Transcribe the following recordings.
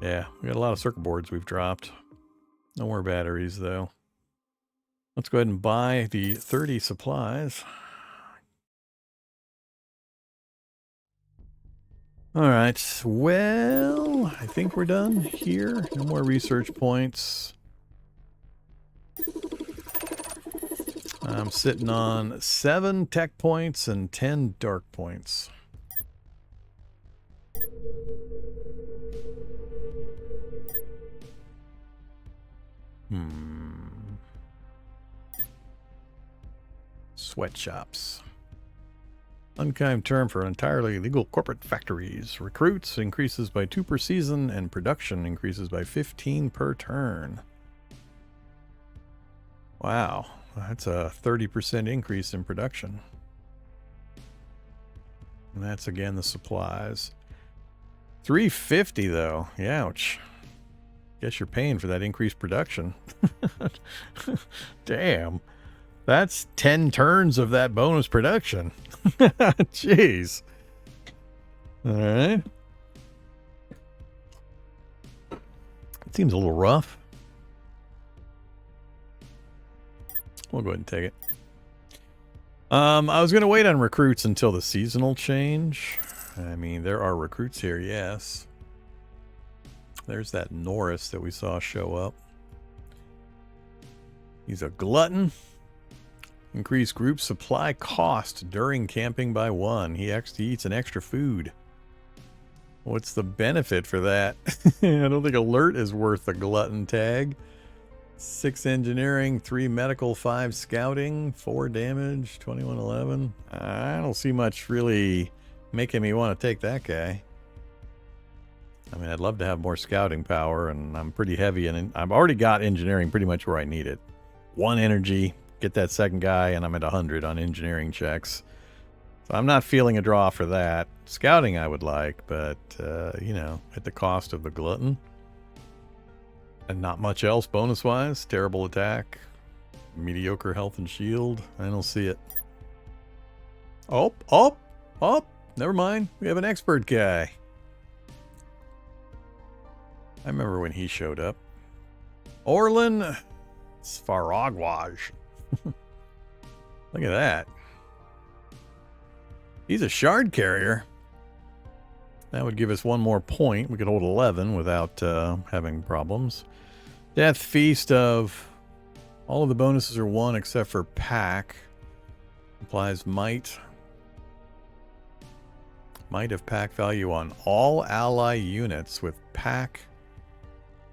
Yeah, we got a lot of circuit boards we've dropped. No more batteries, though. Let's go ahead and buy the 30 supplies. All right, well, I think we're done here. No more research points. I'm sitting on 7 tech points and 10 dark points. Sweatshops. Unkind term for entirely legal corporate factories. Recruits increases by 2 per season, and production increases by 15 per turn. Wow, that's a 30% increase in production. And that's again the supplies. 350 though. Ouch. Guess you're paying for that increased production. Damn. That's 10 turns of that bonus production. Jeez. All right. It seems a little rough. We'll go ahead and take it. I was going to wait on recruits until the seasonal change. I mean, there are recruits here, yes. There's that Norris that we saw show up. He's a glutton. Increase group supply cost during camping by 1. He eats an extra food. What's the benefit for that? I don't think alert is worth the glutton tag. 6 engineering, 3 medical, 5 scouting, 4 damage, 2111. I don't see much really making me want to take that guy. I mean, I'd love to have more scouting power, and I'm pretty heavy, and I've already got engineering pretty much where I need it. 1 energy, get that second guy, and I'm at 100 on engineering checks. So I'm not feeling a draw for that. Scouting I would like, but, you know, at the cost of the glutton. And not much else bonus-wise. Terrible attack. Mediocre health and shield. I don't see it. Oh, never mind. We have an expert guy. I remember when he showed up. Orlin Svarogwaj. Look at that. He's a shard carrier. That would give us 1 more point. We could hold 11 without having problems. Death Feast of... all of the bonuses are 1 except for Pack. Applies Might. Might of Pack value on all ally units with Pack.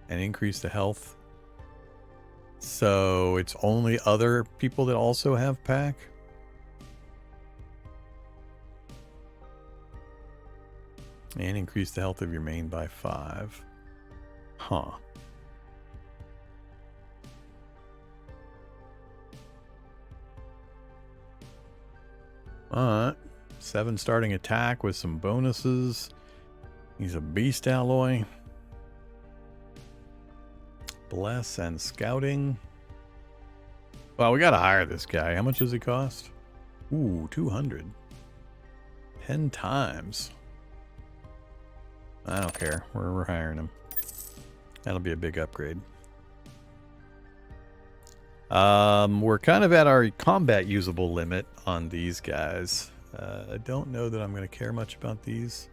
And increase the health. So it's only other people that also have Pack? And increase the health of your main by 5. Huh. Alright. 7 starting attack with some bonuses. He's a beast alloy. Bless and scouting. Well, we gotta hire this guy. How much does he cost? Ooh, 200. 10 times. I don't care. We're hiring him. That'll be a big upgrade. We're kind of at our combat usable limit on these guys. I don't know that I'm going to care much about these.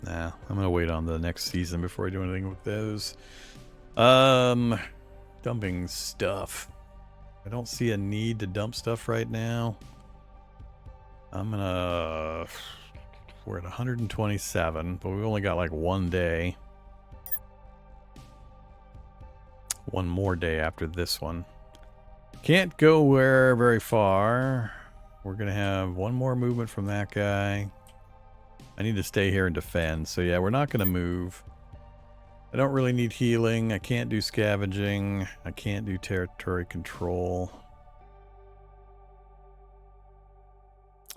Nah, I'm going to wait on the next season before I do anything with those. Dumping stuff. I don't see a need to dump stuff right now. I'm gonna... we're at 127, but we've only got like 1 day. 1 more day after this one. Can't go where very far. We're gonna have 1 more movement from that guy. I need to stay here and defend, so yeah, we're not gonna move. I don't really need healing. I can't do scavenging. I can't do territory control.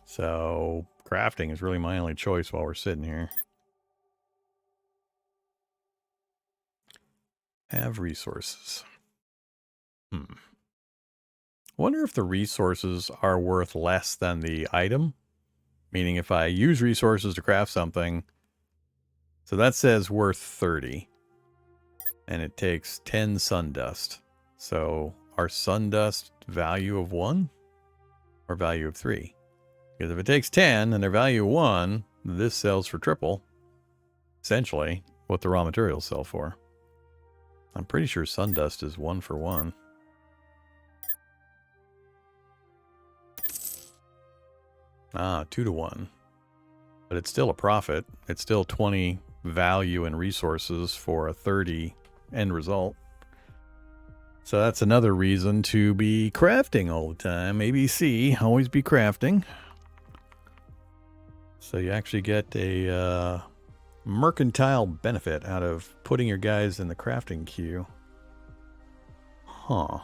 So crafting is really my only choice while we're sitting here. Have resources. Wonder if the resources are worth less than the item. Meaning if I use resources to craft something, so that says worth 30. And it takes 10 sundust. So our sundust value of 1 or value of 3? Because if it takes 10 and their value 1, this sells for triple. Essentially, what the raw materials sell for. I'm pretty sure sundust is 1 for 1. Ah, 2 to 1. But it's still a profit. It's still 20 value and resources for a 30 end result. So that's another reason to be crafting all the time. ABC, always be crafting. So you actually get a mercantile benefit out of putting your guys in the crafting queue. Huh.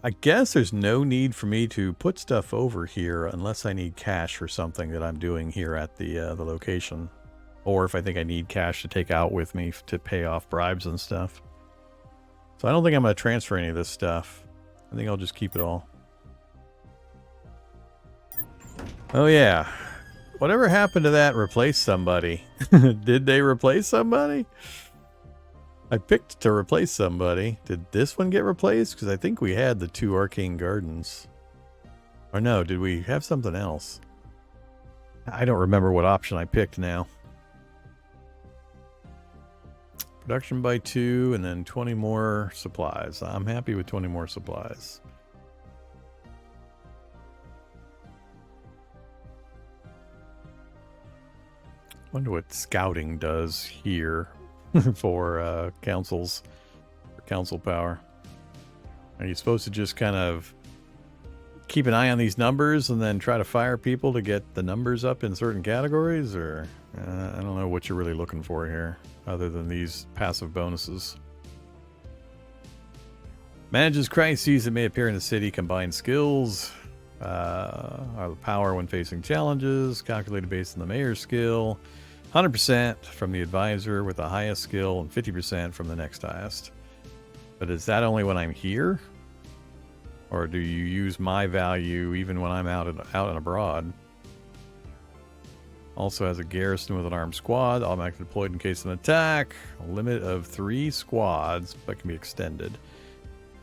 I guess there's no need for me to put stuff over here unless I need cash for something that I'm doing here at the location. Or if I think I need cash to take out with me to pay off bribes and stuff. So I don't think I'm going to transfer any of this stuff. I think I'll just keep it all. Oh yeah. Whatever happened to that replace somebody? Did they replace somebody? I picked to replace somebody. Did this one get replaced? Because I think we had the 2 arcane gardens. Or no, did we have something else? I don't remember what option I picked now. Production by 2 and then 20 more supplies. I'm happy with 20 more supplies. Wonder what scouting does here for council power. Are you supposed to just kind of keep an eye on these numbers and then try to fire people to get the numbers up in certain categories? Or I don't know what you're really looking for here other than these passive bonuses. Manages crises that may appear in the city. Combined skills are the power when facing challenges. Calculated based on the mayor's skill. 100% from the advisor with the highest skill and 50% from the next highest. But is that only when I'm here? Or do you use my value even when I'm out and abroad? Also has a garrison with an armed squad, automatically deployed in case of an attack. A limit of 3 squads, but can be extended.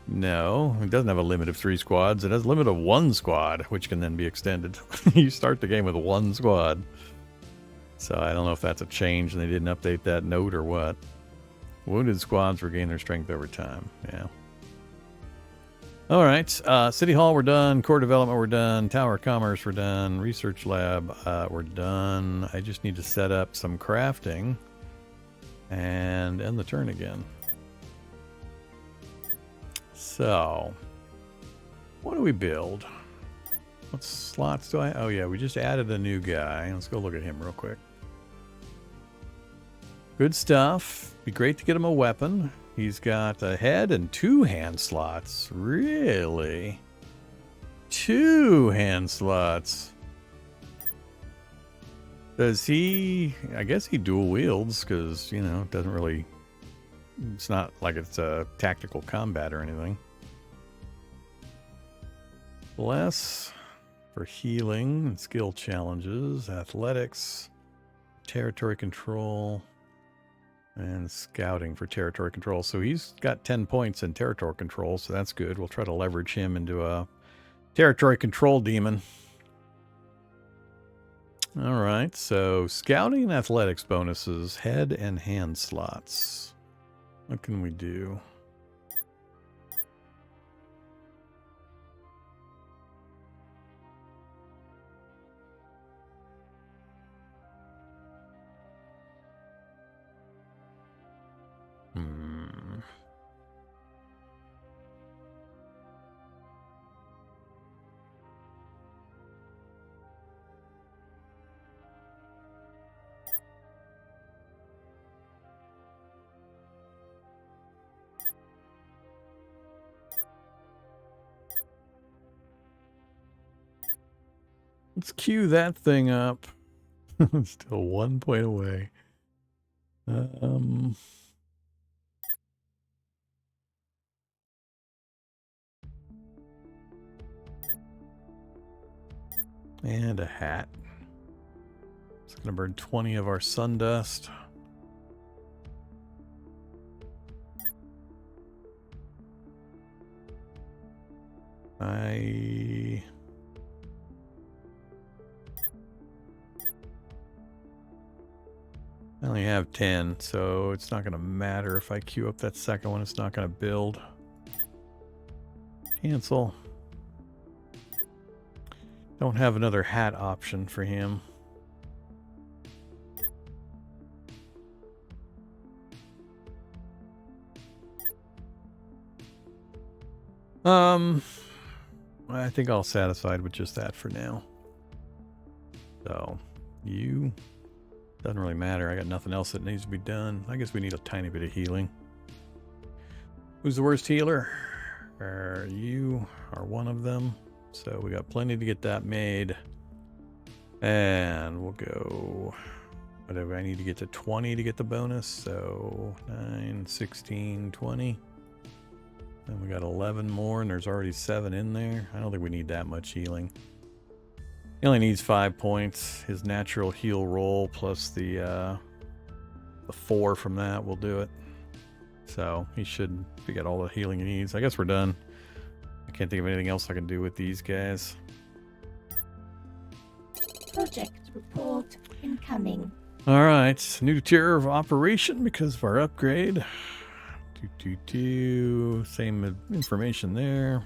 No, it doesn't have a limit of 3 squads. It has a limit of 1 squad, which can then be extended. You start the game with 1 squad. So I don't know if that's a change and they didn't update that note or what. Wounded squads regain their strength over time. Yeah. All right. City Hall, we're done. Core Development, we're done. Tower of Commerce, we're done. Research Lab, we're done. I just need to set up some crafting and end the turn again. So, what do we build? What slots do I... Oh, yeah, we just added a new guy. Let's go look at him real quick. Good stuff. Be great to get him a weapon. He's got a head and 2 hand slots. Really? 2 hand slots. Does he... I guess he dual wields because, you know, it doesn't really... It's not like it's a tactical combat or anything. Less for healing and skill challenges, athletics, territory control, and scouting for territory control. So he's got 10 points in territory control, so that's good. We'll try to leverage him into a territory control demon. All right, so scouting and athletics bonuses, head and hand slots. What can we do? Let's queue that thing up. Still 1 point away. Um, and a hat. It's going to burn 20 of our sun dust. I only have 10, so it's not going to matter if I queue up that second one. It's not going to build. Cancel. Don't have another hat option for him. I think I'll satisfied with just that for now. So, you... Doesn't really matter. I got nothing else that needs to be done. I guess we need a tiny bit of healing. Who's the worst healer? You are one of them. So we got plenty to get that made. And we'll go... Whatever, I need to get to 20 to get the bonus. So 9, 16, 20. Then we got 11 more, and there's already 7 in there. I don't think we need that much healing. He only needs 5 points. His natural heal roll plus the 4 from that will do it. So he should get all the healing he needs. I guess we're done. I can't think of anything else I can do with these guys. Project report incoming. All right, new tier of operation because of our upgrade. Same information there.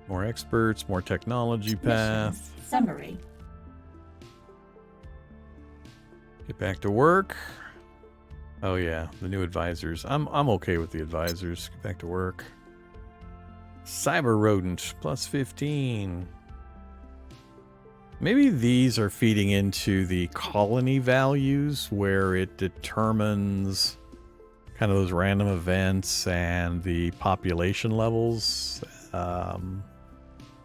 More experts, more technology path. Mission summary. Get back to work. Oh yeah, the new advisors. I'm okay with the advisors. Get back to work. Cyber rodent plus 15. Maybe these are feeding into the colony values where it determines kind of those random events and the population levels.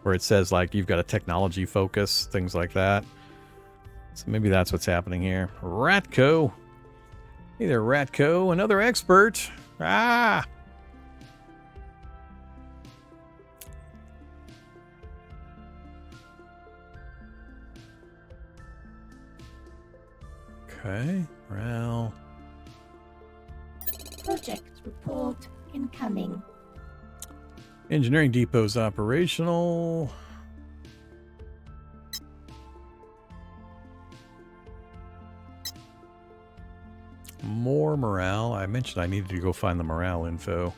Where it says like you've got a technology focus, things like that. So maybe that's what's happening here. Ratco. Hey there, Ratco. Another expert. Ah! Okay, well... Project report incoming. Engineering depot's operational. More morale. I mentioned I needed to go find the morale info.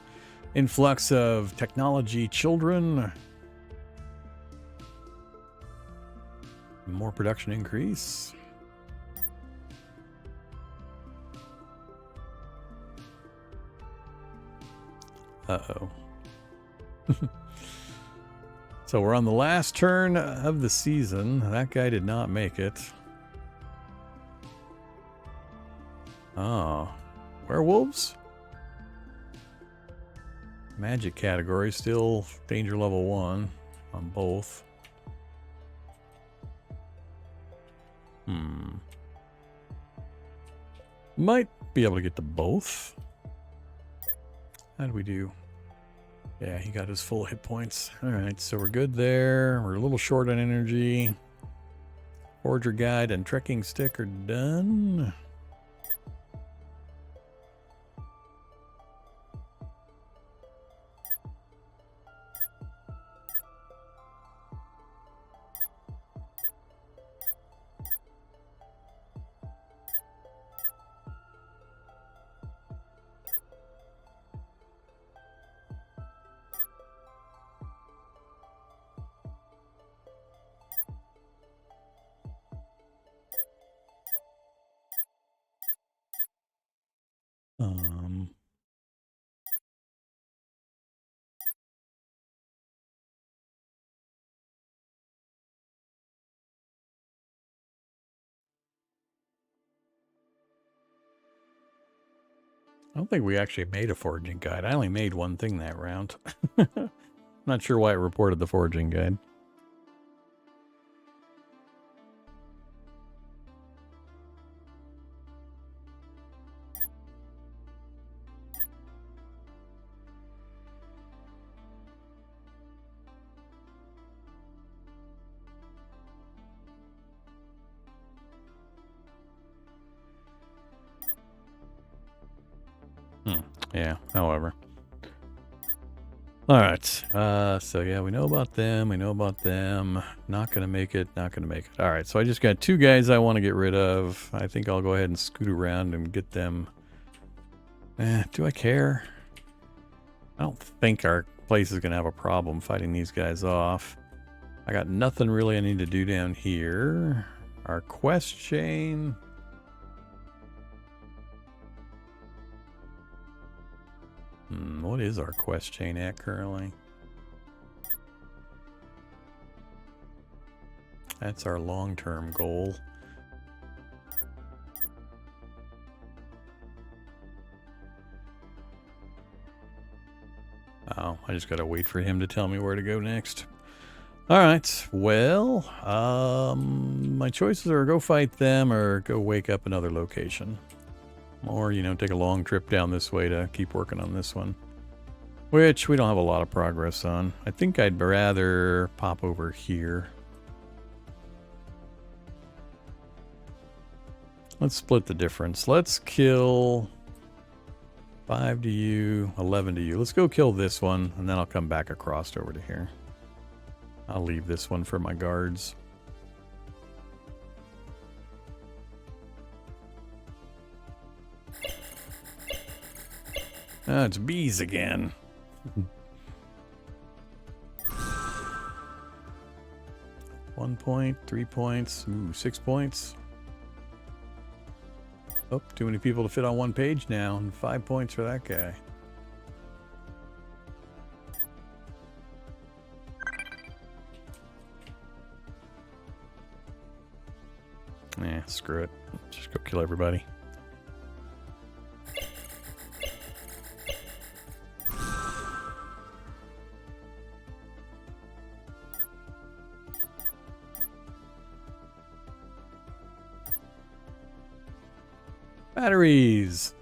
Influx of technology children. More production increase. Uh-oh. So we're on the last turn of the season. That guy did not make it. Oh. Werewolves? Magic category, still danger level 1 on both. Might be able to get to both. How do we do? Yeah, he got his full hit points. Alright, so we're good there. We're a little short on energy. Forger guide and trekking stick are done. I don't think we actually made a foraging guide. I only made one thing that round. Not sure why it reported the foraging guide. Yeah, however. Alright, so yeah, we know about them, Not gonna make it, Alright, so I just got 2 guys I want to get rid of. I think I'll go ahead and scoot around and get them. Do I care? I don't think our place is gonna have a problem fighting these guys off. I got nothing really I need to do down here. Our quest chain... what is our quest chain at currently? That's our long-term goal. Oh, I just gotta wait for him to tell me where to go next. Alright, well, my choices are go fight them or go wake up another location. Or, you know, take a long trip down this way to keep working on this one. Which we don't have a lot of progress on. I think I'd rather pop over here. Let's split the difference. Let's kill 5 to you, 11 to you. Let's go kill this one, and then I'll come back across over to here. I'll leave this one for my guards. Ah, it's bees again. 1 point, 3 points, ooh, 6 points. Oh, too many people to fit on one page now, and 5 points for that guy. Screw it. Just go kill everybody. Batteries!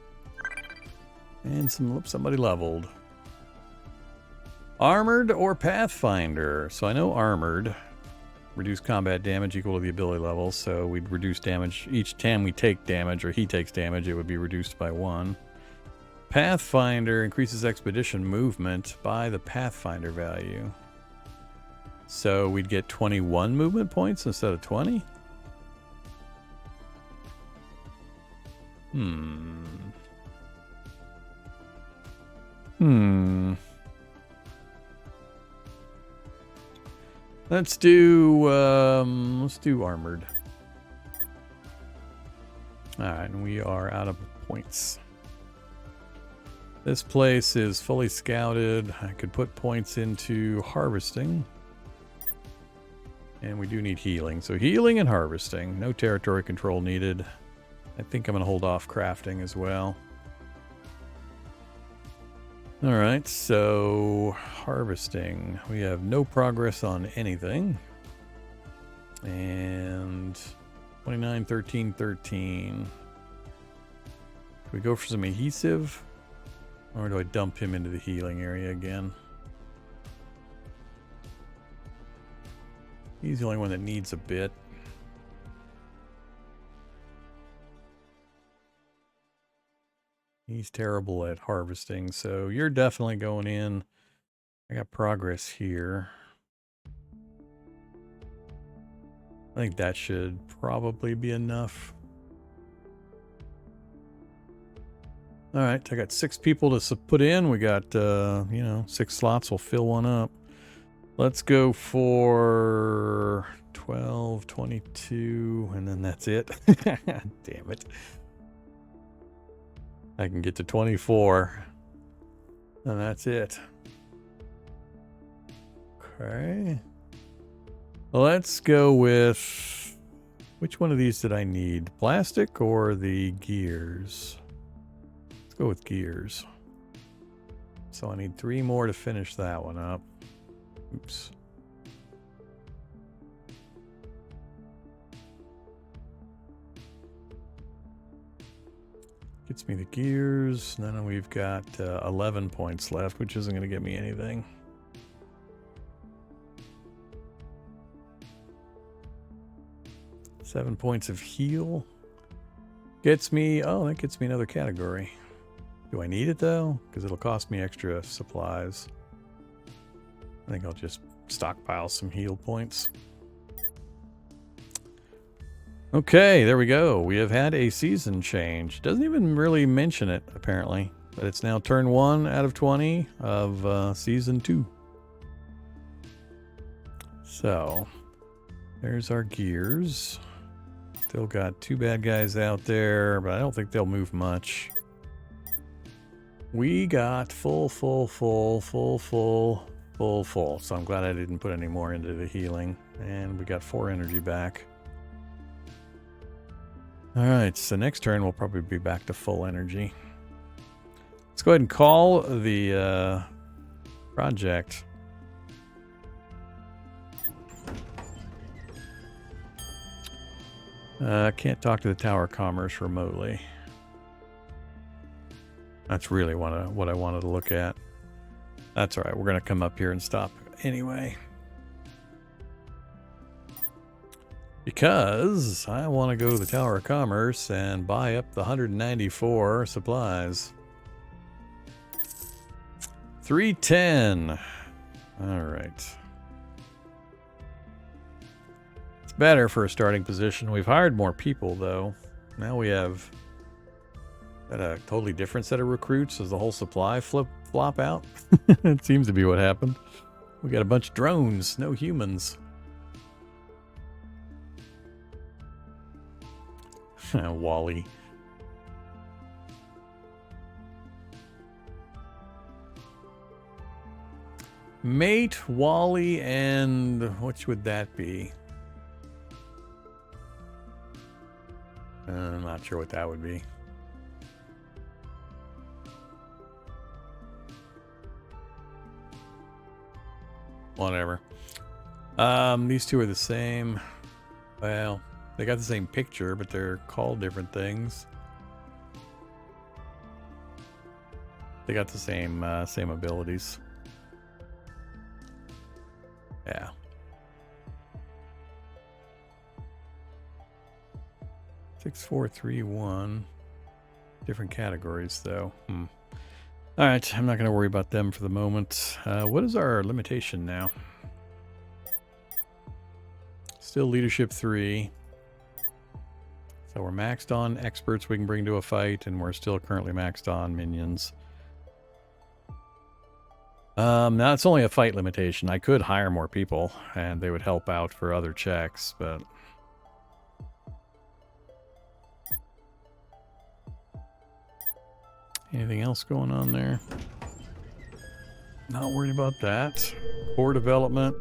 And somebody leveled. Armored or Pathfinder? So I know armored. Reduce combat damage equal to the ability level, so we'd reduce damage each time we take damage, or he takes damage, it would be reduced by 1. Pathfinder increases expedition movement by the Pathfinder value. So we'd get 21 movement points instead of 20? Let's do armored. Alright, and we are out of points. This place is fully scouted. I could put points into harvesting. And we do need healing. So healing and harvesting. No territory control needed. I think I'm going to hold off crafting as well. Alright, so harvesting. We have no progress on anything. And 29, 13, 13. Do we go for some adhesive? Or do I dump him into the healing area again? He's the only one that needs a bit. He's terrible at harvesting, so you're definitely going in. I got progress here. I think that should probably be enough. All right, I got 6 people to put in. We got, 6 slots. We'll fill one up. Let's go for 12, 22, and then that's it. Damn it. I can get to 24. And that's it. Okay. Let's go with... Which one of these did I need? Plastic or the gears? Let's go with gears. So I need 3 more to finish that one up. Oops. Gets me the gears. Then we've got 11 points left, which isn't going to get me anything. Seven points of heal. Gets me... Oh, that gets me another category. Do I need it though? Because it'll cost me extra supplies. I think I'll just stockpile some heal points. Okay, there we go. We have had a season change. Doesn't even really mention it, apparently. But it's now turn 1 out of 20 of season 2. So, there's our gears. Still got 2 bad guys out there, but I don't think they'll move much. We got full. So I'm glad I didn't put any more into the healing. And we got 4 energy back. Alright, so next turn we'll probably be back to full energy. Let's go ahead and call the project. Can't talk to the Tower of Commerce remotely. That's really what I wanted to look at. That's alright, we're going to come up here and stop anyway. Because I want to go to the Tower of Commerce and buy up the 194 supplies. 310. Alright. It's better for a starting position. We've hired more people, though. Now we have a totally different set of recruits. Does the whole supply flop out? It seems to be what happened. We got a bunch of drones, no humans. Wally. Mate, Wally, and which would that be? I'm not sure what that would be. Whatever. These two are the same. Well, they got the same picture, but they're called different things. They got the same abilities. Yeah. Six, 4, 3, 1. Different categories, though. All right, I'm not going to worry about them for the moment. What is our limitation now? Still leadership 3. So we're maxed on experts we can bring to a fight, and we're still currently maxed on minions. Now it's only a fight limitation. I could hire more people, and they would help out for other checks, but... Anything else going on there? Not worried about that. Core development.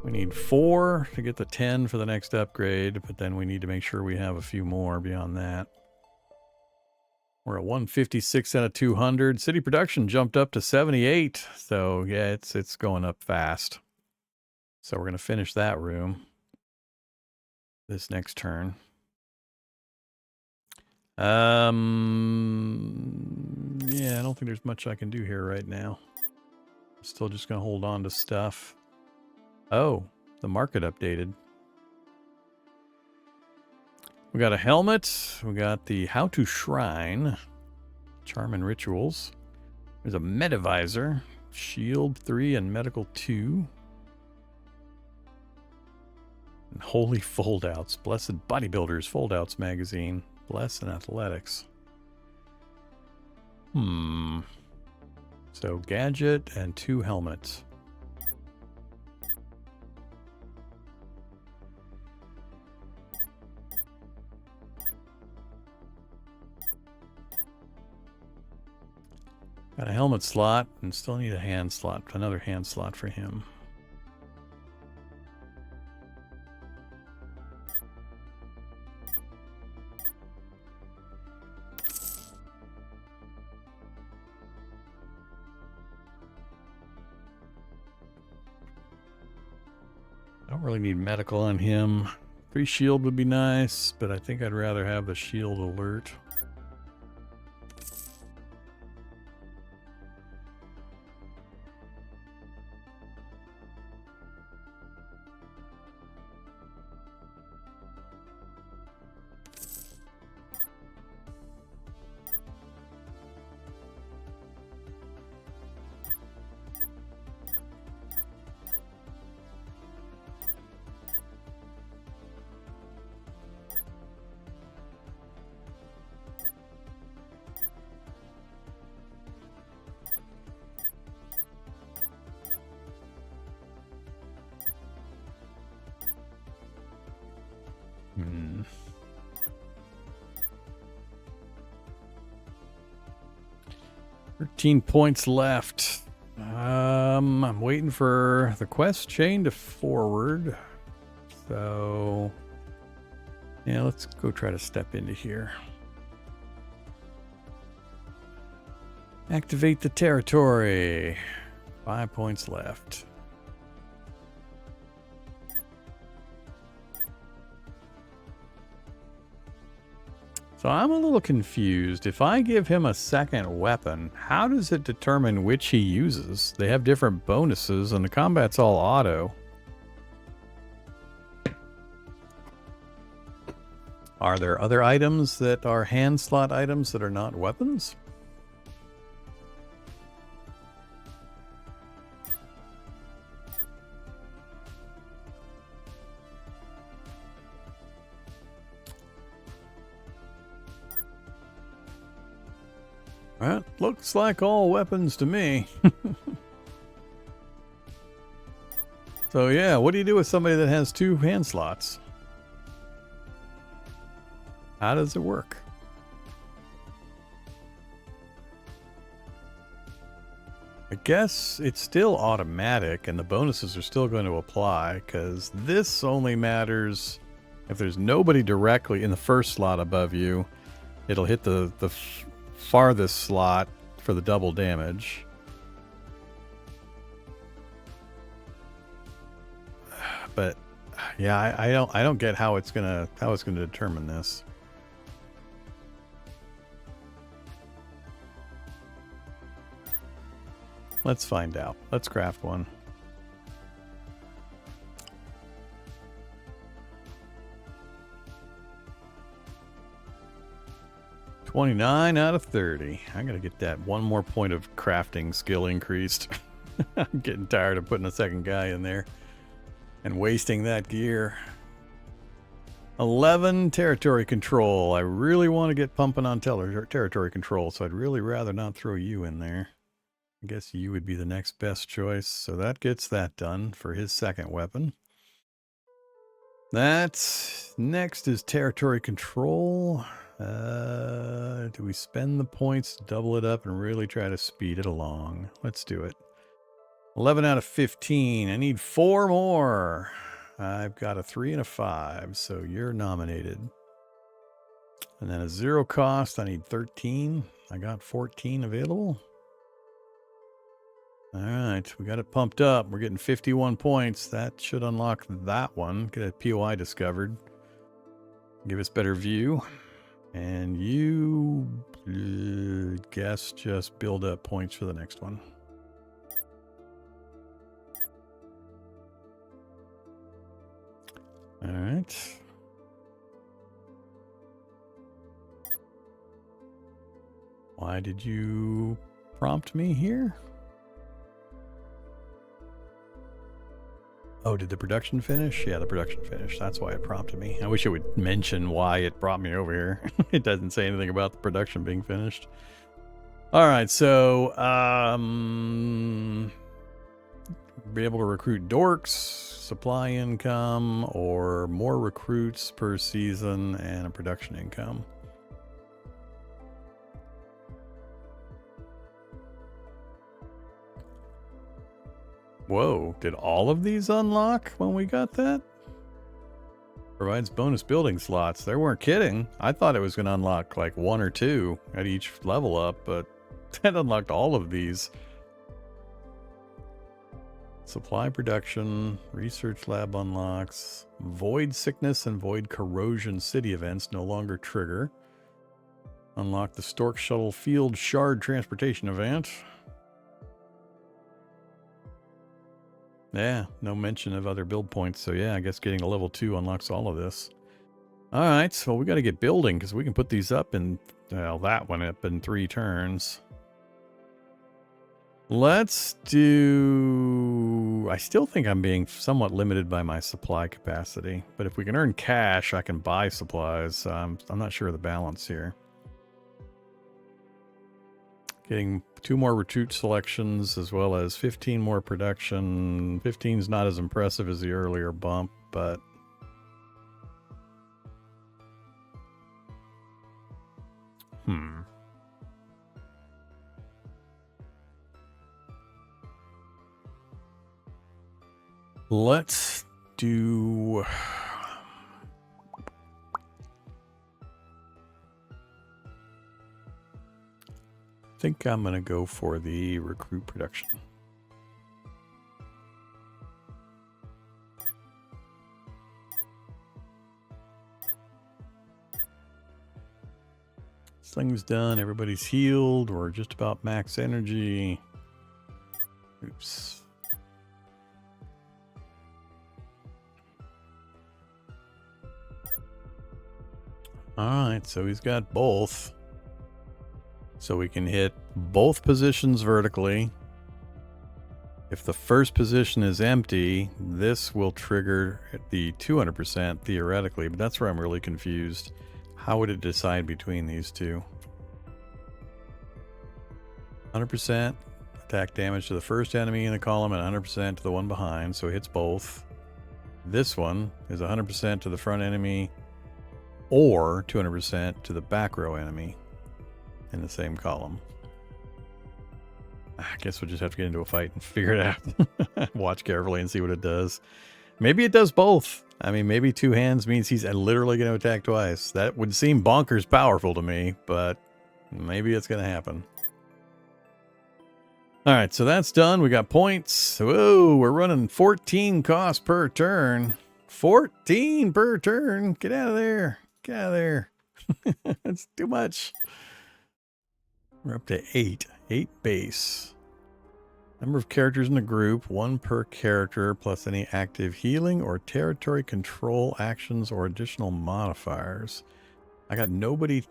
We need 4 to get the 10 for the next upgrade, but then we need to make sure we have a few more beyond that. We're at 156 out of 200. City production jumped up to 78. So yeah, it's going up fast. So we're going to finish that room this next turn. Yeah, I don't think there's much I can do here right now. Still just going to hold on to stuff. Oh, the market updated. We got a helmet. We got the How to Shrine. Charm and Rituals. There's a Metavisor. Shield 3 and Medical 2. And Holy Foldouts. Blessed Bodybuilders Foldouts magazine. Bless and Athletics. So gadget and 2 helmets. Got a helmet slot and still need a hand slot. Another hand slot for him. I don't really need medical on him. 3 shield would be nice, but I think I'd rather have the shield alert. 13 points left. I'm waiting for the quest chain to forward. So, yeah, let's go try to step into here. Activate the territory. 5 points left. So I'm a little confused. If I give him a second weapon, how does it determine which he uses? They have different bonuses and the combat's all auto. Are there other items that are hand slot items that are not weapons? Well, looks like all weapons to me. So yeah, what do you do with somebody that has 2 hand slots? How does it work? I guess it's still automatic and the bonuses are still going to apply because this only matters if there's nobody directly in the first slot above you. It'll hit the farthest slot for the double damage. But yeah, I don't get how it's gonna determine this. Let's find out. Let's craft one. $29 out of 30. I gotta get that one more point of crafting skill increased. I'm getting tired of putting a second guy in there and wasting that gear. 11 territory control. I really want to get pumping on territory control, so I'd really rather not throw you in there. I guess you would be the next best choice. So that gets that done for his second weapon. That's next is territory control. Do we spend the points to double it up and really try to speed it along? Let's do it. 11 out of 15. I need 4 more. I've got a 3 and a 5, so you're nominated. And then a 0 cost, I need 13. I got 14 available. All right, we got it pumped up. We're getting 51 points. That should unlock that one. Get a POI discovered. Give us better view. And you, guess, just build up points for the next one. All right. Why did you prompt me here? Oh, did the production finish? Yeah, the production finished. That's why it prompted me. I wish it would mention why it brought me over here. It doesn't say anything about the production being finished. All right, so be able to recruit dorks, supply income, or more recruits per season and a production income. Whoa, did all of these unlock when we got that? Provides bonus building slots. They weren't kidding. I thought it was going to unlock like 1 or 2 at each level up, but that unlocked all of these. Supply production, research lab unlocks, void sickness and void corrosion city events no longer trigger. Unlock the Stork Shuttle Field Shard Transportation event. Yeah, no mention of other build points. So yeah, I guess getting a level 2 unlocks all of this. All right, so we got to get building because we can put these up in, well, that one up in 3 turns. Let's do, I still think I'm being somewhat limited by my supply capacity, but if we can earn cash, I can buy supplies. I'm not sure of the balance here. Getting 2 more recruit selections as well as 15 more production. 15 is not as impressive as the earlier bump, but Let's do... I think I'm going to go for the recruit production. Sling's done. Everybody's healed. We're just about max energy. Oops. Alright, so he's got both. So we can hit both positions vertically. If the first position is empty, this will trigger the 200% theoretically, but that's where I'm really confused. How would it decide between these two? 100% attack damage to the first enemy in the column and 100% to the one behind, so it hits both. This one is 100% to the front enemy or 200% to the back row enemy in the same column. I guess we'll just have to get into a fight and figure it out. Watch carefully and see what it does. Maybe it does both. I mean, maybe two hands means he's literally going to attack twice. That would seem bonkers powerful to me, but maybe it's going to happen. All right, so that's done. We got points. Whoa, we're running 14 cost per turn. 14 per turn. Get out of there. Get out of there. That's too much. We're up to 8. 8 base. Number of characters in the group, 1 per character, plus any active healing or territory control actions or additional modifiers. I got nobody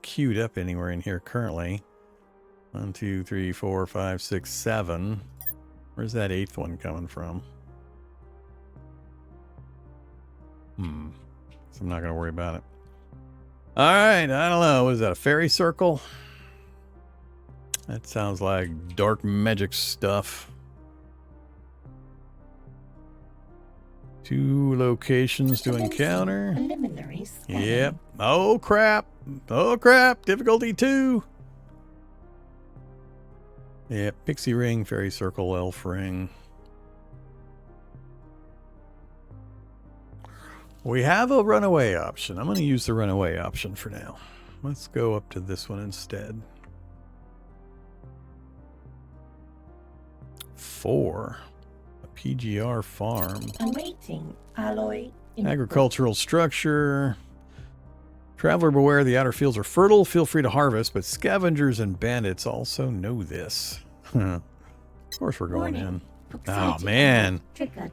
queued up anywhere in here currently. 1, 2, 3, 4, 5, 6, 7. Where's that 8th one coming from? So I'm not going to worry about it. All right, I don't know. What is that, a fairy circle? That sounds like dark magic stuff. 2 locations to encounter. Yep. Oh crap. Oh crap. Difficulty 2. Yep. Pixie ring, fairy circle, elf ring. We have a runaway option. I'm going to use the runaway option for now. Let's go up to this one instead. 4. A PGR farm. Awaiting alloy. Agricultural structure. Traveler beware, the outer fields are fertile. Feel free to harvest, but scavengers and bandits also know this. Of course we're going in. Oh, man. Triggered.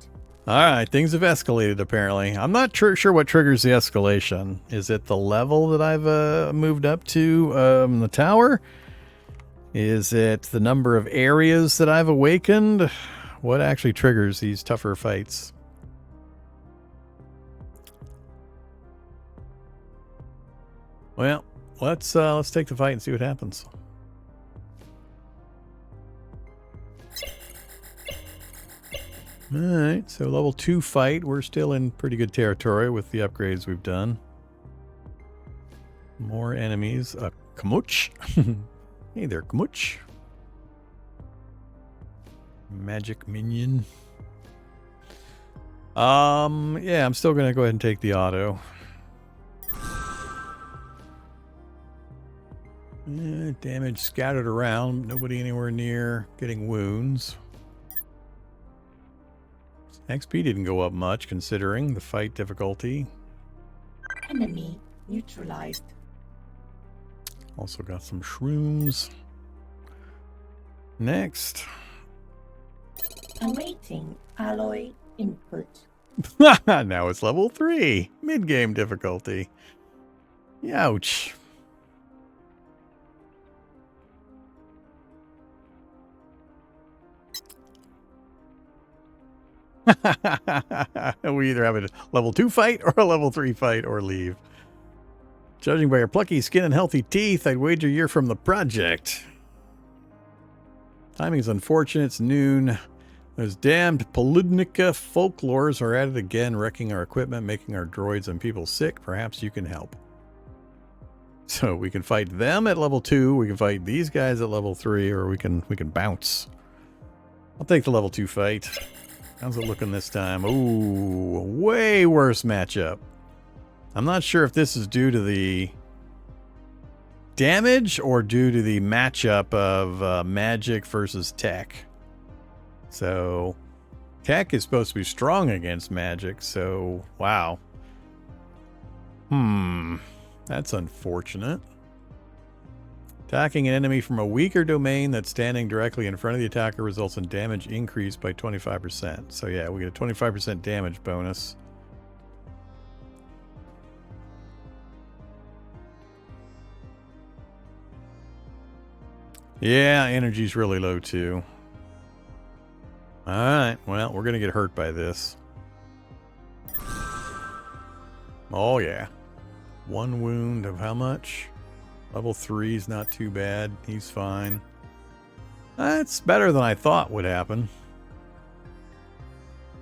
All right, things have escalated apparently. I'm not sure what triggers the escalation. Is it the level that I've moved up to the tower? Is it the number of areas that I've awakened? What actually triggers these tougher fights? Well, let's take the fight and see what happens. All right, so level 2 fight. We're still in pretty good territory with the upgrades we've done. More enemies. Kamuch. Hey there, Kamuch. Magic minion. Yeah, I'm still gonna go ahead and take the auto. Damage scattered around. Nobody anywhere near getting wounds. XP didn't go up much considering the fight difficulty. Enemy neutralized. Also got some shrooms. Next. Awaiting alloy input. Now it's level 3. Mid-game difficulty. Ouch. We either have a level 2 fight or a level 3 fight or leave. Judging by your plucky skin and healthy teeth, I'd wager you're from the project. Timing's unfortunate. It's noon. Those damned Poludnica folklores are at it again, wrecking our equipment, making our droids and people sick. Perhaps you can help. So we can fight them at level 2. We can fight these guys at level 3, or we can bounce. I'll take the level 2 fight. How's it looking this time? Ooh, way worse matchup. I'm not sure if this is due to the damage or due to the matchup of magic versus tech. So tech is supposed to be strong against magic, so wow. That's unfortunate. Attacking an enemy from a weaker domain that's standing directly in front of the attacker results in damage increased by 25%. So yeah, we get a 25% damage bonus. Yeah, energy's really low too. Alright, well, we're going to get hurt by this. Oh yeah. 1 wound of how much? Level 3 is not too bad. He's fine. That's better than I thought would happen.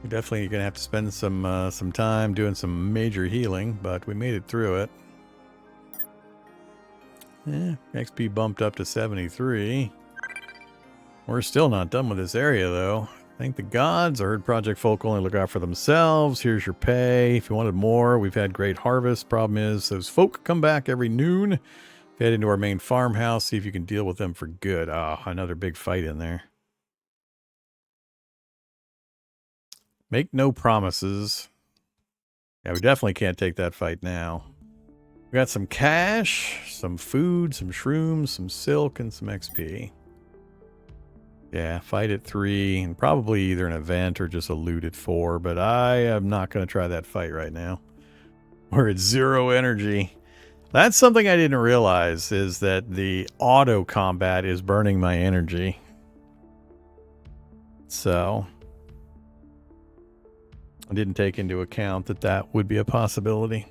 We're definitely going to have to spend some time doing some major healing, but we made it through it. XP bumped up to 73. We're still not done with this area, though. Thank the gods. I heard Project Folklore only look out for themselves. Here's your pay. If you wanted more, we've had great harvest. Problem is, those folk come back every noon. Head into our main farmhouse, see if you can deal with them for good. Ah, another big fight in there. Make no promises. Yeah, we definitely can't take that fight now. We got some cash, some food, some shrooms, some silk, and some XP. Yeah, fight at 3, and probably either an event or just a loot at 4, but I am not going to try that fight right now. We're at 0 energy. That's something I didn't realize, is that the auto combat is burning my energy. So I didn't take into account that that would be a possibility.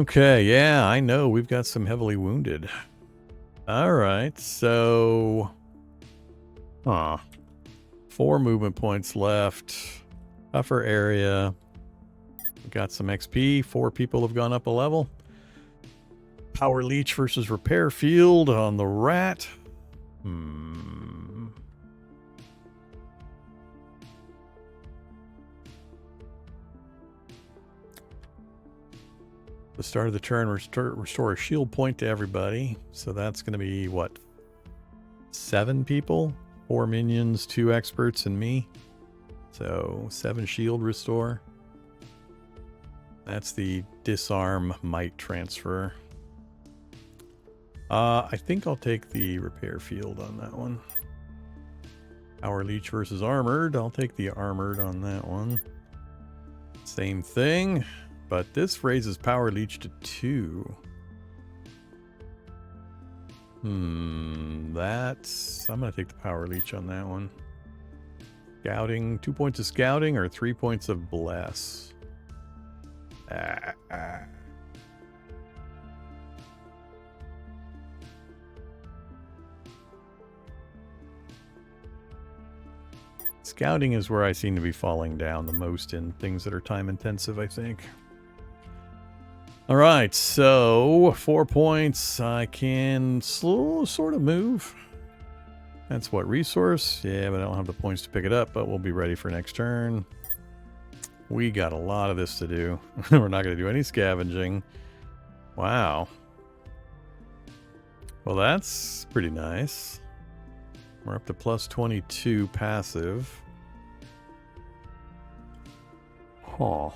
Okay, yeah, I know we've got some heavily wounded. All right, so 4 movement points left. Buffer area. We got some XP. 4 people have gone up a level. Power leech versus repair field on the rat. The start of the turn, restore a shield point to everybody. So that's going to be, what, 7 people? 4 minions, 2 experts, and me. So 7 shield restore. That's the disarm might transfer. I think I'll take the repair field on that one. Power leech versus armored. I'll take the armored on that one. Same thing, but this raises power leech to 2. I'm going to take the power leech on that one. Scouting, 2 points of scouting or 3 points of bless. Scouting is where I seem to be falling down the most in things that are time intensive, I think. All right, so 4 points. I can sort of move. That's what, resource? Yeah, but I don't have the points to pick it up, but we'll be ready for next turn. We got a lot of this to do. We're not going to do any scavenging. Wow. Well, that's pretty nice. We're up to plus 22 passive. Oh.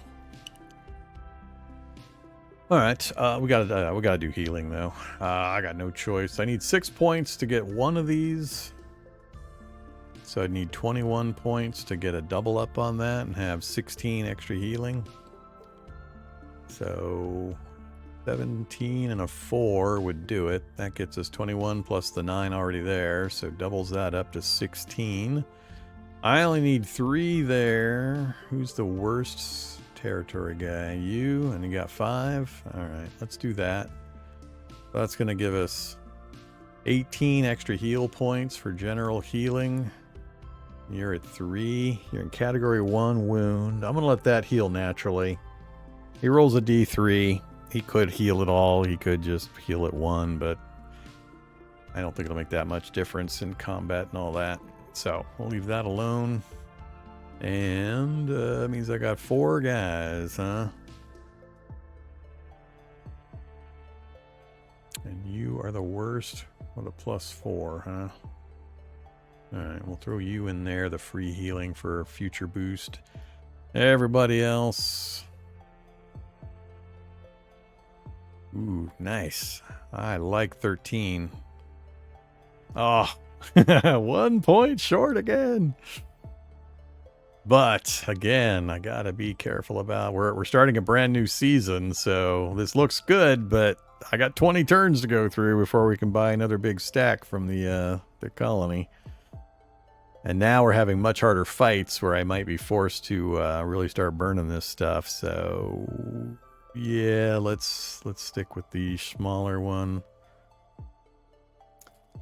All right, we gotta do healing though. I got no choice. I need 6 points to get one of these. So I'd need 21 points to get a double up on that and have 16 extra healing. So 17 and a 4 would do it. That gets us 21 plus the 9 already there. So doubles that up to 16. I only need 3 there. Who's the worst territory guy? You, and you got 5. All right, let's do that. That's going to give us 18 extra heal points for general healing. You're at 3. You're in category 1 wound. I'm going to let that heal naturally. He rolls a D3. He could heal it all. He could just heal it 1, but I don't think it'll make that much difference in combat and all that. So we'll leave that alone. And means I got 4 guys, huh? And you are the worst with a +4, huh? Alright, we'll throw you in there, the free healing for future boost. Everybody else. Ooh, nice. I like 13. Oh, 1 point short again. But again, I gotta be careful about we're starting a brand new season, so this looks good, but I got 20 turns to go through before we can buy another big stack from the colony. And now we're having much harder fights where I might be forced to really start burning this stuff. So yeah, let's stick with the smaller one.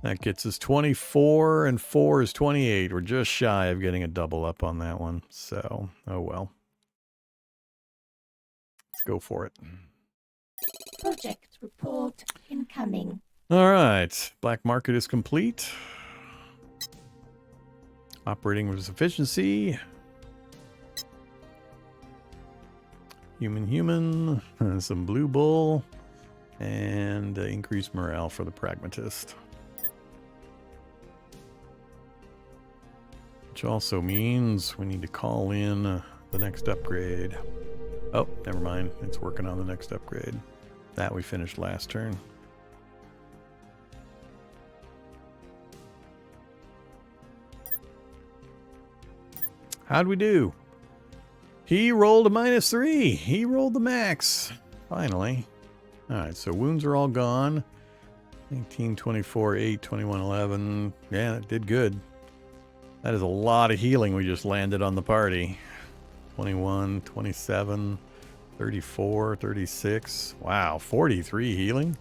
That gets us 24, and 4 is 28. We're just shy of getting a double up on that one. So, oh well. Let's go for it. Project report incoming. All right. Black market is complete. Operating with efficiency. Human. Some blue bull. And increased morale for the pragmatist. Which also means we need to call in the next upgrade. Oh, never mind. It's working on the next upgrade. That we finished last turn. How'd we do? He rolled a -3. He rolled the max. Finally. Alright, so wounds are all gone. 19, 24, 8, 21, 11. Yeah, it did good. That is a lot of healing we just landed on the party. 21, 27, 34, 36. Wow, 43 healing.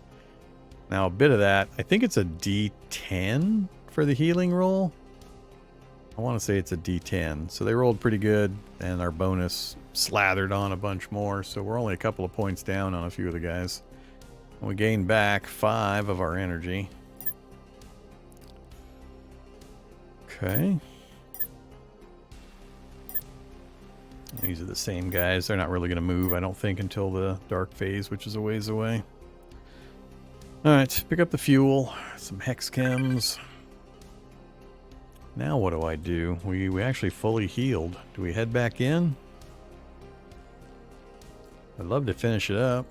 Now, a bit of that, I think it's a D10 for the healing roll. I want to say it's a D10. So they rolled pretty good, and our bonus slathered on a bunch more. So we're only a couple of points down on a few of the guys. And we gained back 5 of our energy. Okay. These are the same guys. They're not really going to move, I don't think, until the dark phase, which is a ways away. Alright, pick up the fuel. Some hex chems. Now what do I do? We actually fully healed. Do we head back in? I'd love to finish it up.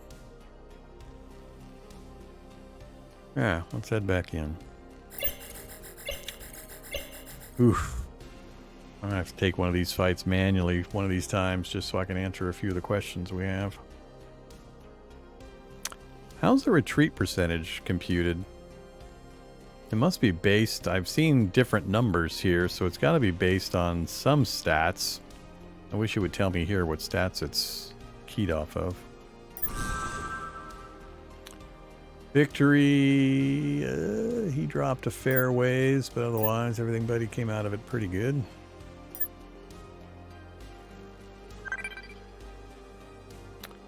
Yeah, let's head back in. Oof. I'm gonna have to take one of these fights manually one of these times just so I can answer a few of the questions we have. How's the retreat percentage computed? It must be based, I've seen different numbers here, so it's got to be based on some stats. I wish it would tell me here what stats it's keyed off of. Victory, he dropped a fair ways, but otherwise everybody came out of it pretty good.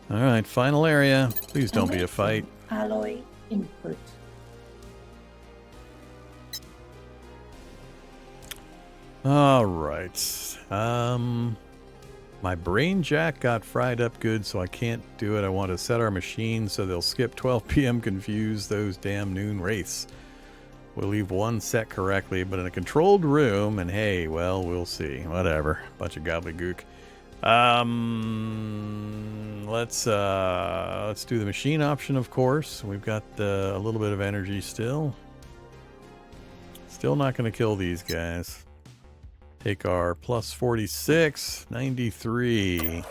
Alright, final area. Please don't be a fight. Alloy input. Alright. My brain jack got fried up good, so I can't do it. I want to set our machine so they'll skip 12 p.m. confuse those damn noon wraiths. We'll leave one set correctly, but in a controlled room, and hey, well, we'll see. Whatever. Bunch of gobbledygook. Let's do the machine option, of course. We've got a little bit of energy still. Still not going to kill these guys. Take our plus 46, 93.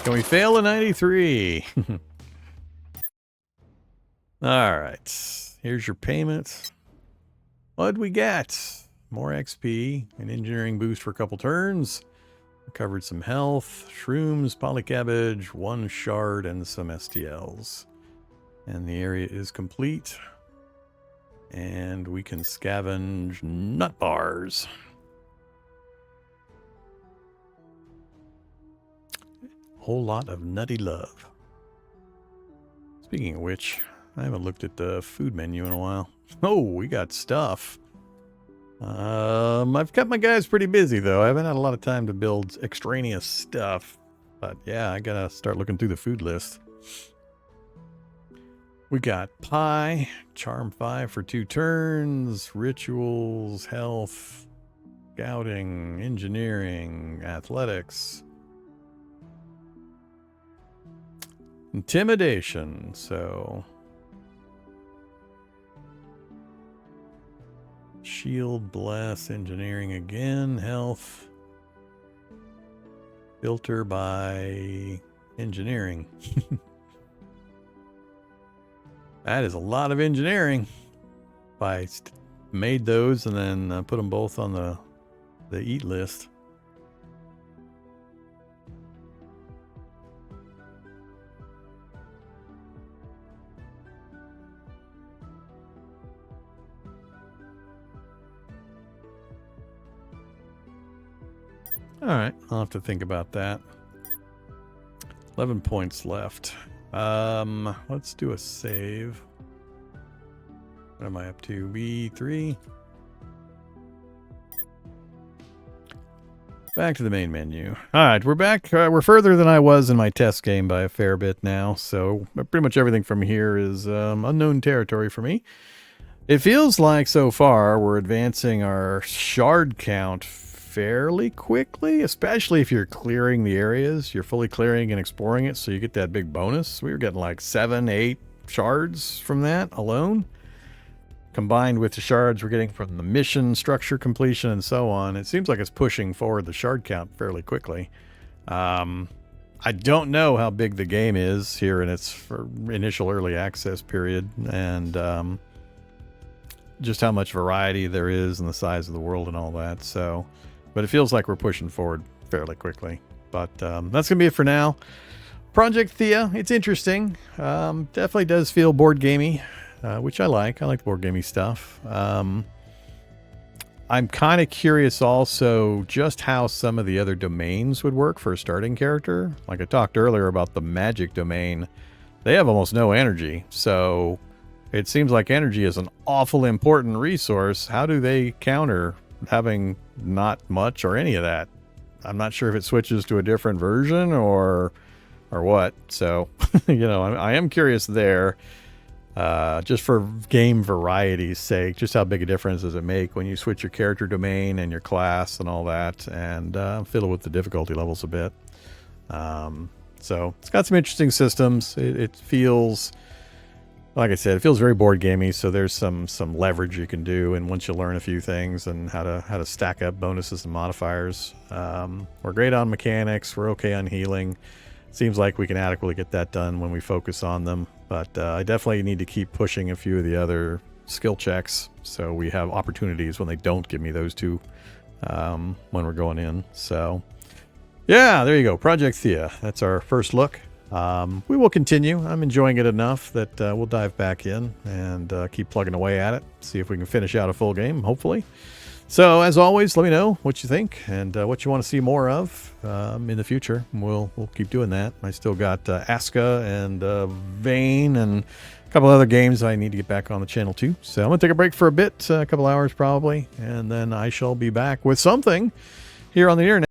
Can we fail a 93? Alright, here's your payment. What'd we get? More XP, an engineering boost for a couple turns. Recovered some health, shrooms, polycabbage, 1 shard, and some STLs. And the area is complete. And we can scavenge nut bars. Whole lot of nutty love. Speaking of which, I haven't looked at the food menu in a while. Oh, we got stuff. I've kept my guys pretty busy, though. I haven't had a lot of time to build extraneous stuff. But yeah, I gotta start looking through the food list. We got pie, charm 5 for 2 turns, rituals, health, scouting, engineering, athletics, intimidation. So shield, bless, engineering again, health, filter by engineering. That is a lot of engineering. If I made those and then put them both on the eat list. All right, I'll have to think about that. 11 points left. Let's do a save. What am I up to? B3. Back to the main menu. All right, we're back. We're further than I was in my test game by a fair bit now, so pretty much everything from here is unknown territory for me. It feels like so far we're advancing our shard count fairly quickly, especially if you're clearing the areas. You're fully clearing and exploring it, so you get that big bonus. We were getting like 7, 8 shards from that alone. Combined with the shards we're getting from the mission, structure completion, and so on, it seems like it's pushing forward the shard count fairly quickly. I don't know how big the game is here in its initial early access period, and just how much variety there is and the size of the world and all that. So, but it feels like we're pushing forward fairly quickly. But that's going to be it for now. Project Thea, it's interesting. Definitely does feel board gamey, which I like. I like board gamey stuff. I'm kind of curious also just how some of the other domains would work for a starting character. Like I talked earlier about the magic domain. They have almost no energy. So it seems like energy is an awful important resource. How do they counter having not much or any of that? I'm not sure if it switches to a different version or what. So, you know, I am curious there, just for game variety's sake, just how big a difference does it make when you switch your character domain and your class and all that, and fiddle with the difficulty levels a bit. So it's got some interesting systems. It feels, like I said, it feels very board gamey. So there's some leverage you can do, and once you learn a few things and how to stack up bonuses and modifiers. We're great on mechanics. We're okay on healing. Seems like we can adequately get that done when we focus on them. But I definitely need to keep pushing a few of the other skill checks so we have opportunities when they don't give me those two when we're going in. So yeah, there you go. Project Thea. That's our first look. We will continue. I'm enjoying it enough that we'll dive back in and keep plugging away at it. See if we can finish out a full game, hopefully. So, as always, let me know what you think and what you want to see more of in the future. We'll keep doing that. I still got Aska and Vane and a couple other games I need to get back on the channel too. So, I'm going to take a break for a bit, a couple hours probably, and then I shall be back with something here on the internet.